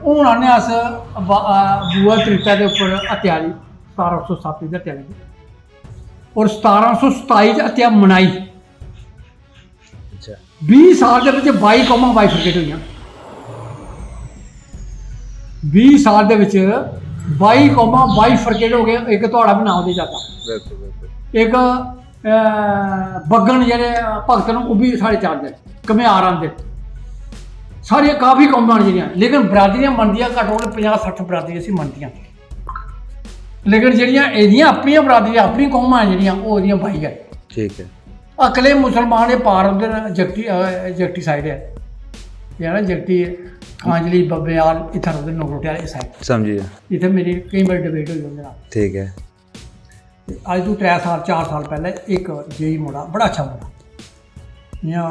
हूँ आने अस बुआ त्रिता के उपर हत्या ली 1707 की हत्या लगी और 1727 हत्या मनाई। अच्छा 20 साल के 22 कौमां बाइफरकेट हुई। 20 साल के 22 कौमां बाइफरकेट हो गए। एक थोड़ा भी नाम दे जाता, बिल्कुल बिल्कुल। एक बग्गन जेह्ड़े भगत न ओह् बी साढ़े चलदे, घमेआर आंदे, सारियां काफ़ी कौमां न जेह्ड़ियां, लेकिन बरादरियां मनदियां घट्ट कोला 50-60 बरादरियां इसी मनदियां। लेकिन जेह्ड़ियां एह्दियां अपनियां बरादरियां अपनी कौमां जेह्ड़ियां ओह् एह्दियां 22 ऐ। ठीक है। अकले मुसलमान एह् पार होंदे न जगटी साइड है, ये है ना जगटी खांजली बब्बेयाल इत्थै रौंह्दे नगरोटे आह्ली साइड। समझिए। इत्थै मेरी केईं बारी डिबेट होई उं'दे नाल। ठीक है। अज तू 3 साल 4 साल पैह्ले एक जेई मुड़ा, बड़ा अच्छा मुड़ा, इ'यां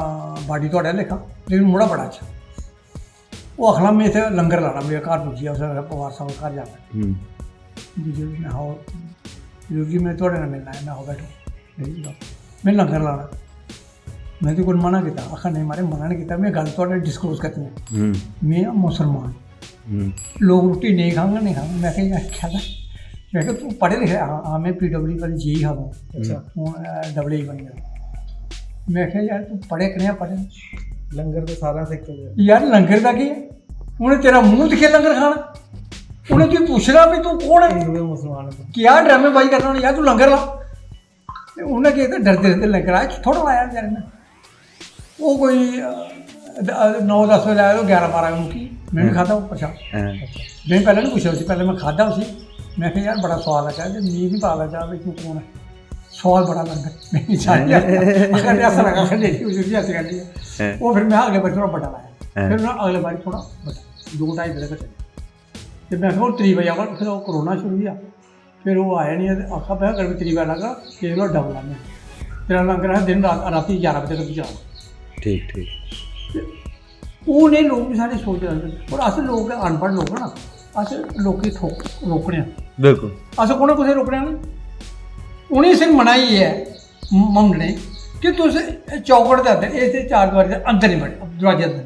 बाडी थुआढ़े लेखा, लेकिन मुड़ा बड़ा अच्छा। ओह् आखना में इत्थै लंगर लाना, मेरे घर पुज्जिया उस पवार साहब घर जाना। जी मैं आओ जी मैं थुआढ़े नाल मिलना है। मैं आओ बैठो, में लंगर लाना। मैं तो कोई मना किया, आखा नहीं मारे मना नहीं किया, मैं गल थोड़े डिस्कलोज करती है। मैं मुसलमान, लोग रोटी नहीं खांगे नहीं खांगे। मैं क्या मैं तू पढ़े लिखे? हाँ मैं PW वाली जेई हाँ हूँ AA बन गया। मैं क्या यार तू पढ़े कनेहा पढ़े? लंगर तो सारा सिख यार लंगर का की उन्हें तेरा मुंह दिखे लंगर खाना, उन्हें तू पूछना भी तू कौन है? मुसलमान क्या ड्रामेबाजी करना यार, तू लंगर ला। उन्हें कहते डरते डरते लंगर आया, थोड़ा लाया बेचारे ने। वो कोई 9-10 बजे आया तो 11-12 मुकी। मैं भी खाता हूँ प्रसाद। मैं पहले नहीं पूछा उसी, पहले मैं खाता उसी। मैं कहा यार बड़ा स्वाद लगा, जब मीं नहीं पता लगा भाई तू कौन है, स्वाद बड़ा लंगर नहीं चाहिए। अगर ऐसा लगा फिर नहीं उसी ऐसे कर लिया वो। फिर मैं अगले बार थोड़ा बड़ा लाया, फिर मैं अगले बार थोड़ा बड़ा 2-2.5 बजे तक चले। मैं फिर 3 बजे आऊँगा, फिर वो कोरोना शुरू हुआ, फिर वो आया नहीं है। आखा मैं अगर 3 बजे लगा देख लो डबल आने तेरा लंगर है दिन रात 11 बजे तक भी चला। ठीक ठीक। वो नहीं लोग भी साढ़े सोच रहे और अस लोग अनपढ़ लोग ना, अस लोग रोकने बिल्कुल, अस कौन कुछ रोकने नहीं। उन्हें सिर्फ मनाही है मंगने कि तुस चौकड़ के अंदर इस 4 दीवारी के अंदर नहीं बने, दरवाजे अंदर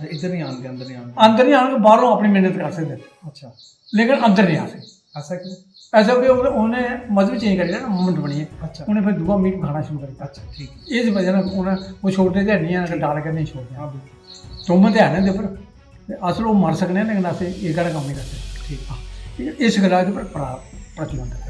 इधर नहीं आएंगे, अंदर नहीं आएंगे, अंदर नहीं आने बाहरों अपनी मेहनत कर सकते। अच्छा लेकिन अंदर नहीं आ सकते। ऐसा क्यों? ऐसा कि उन्हें मजहब चेंज कर दिया ना, मंड बनिए। अच्छा उन्हें फिर दूआ मीट खाना शुरू कर दिया। अच्छा ठीक इस वजह से उन्हें वो छोड़ते तो नहीं है, डाल कर नहीं छोड़ते। हाँ तुम तो है ना पर अस लोग मर सकते हैं, लेकिन अस एह् कम्म नहीं करते। ठीक है, इस गल्ला पर प्रतिबंध है।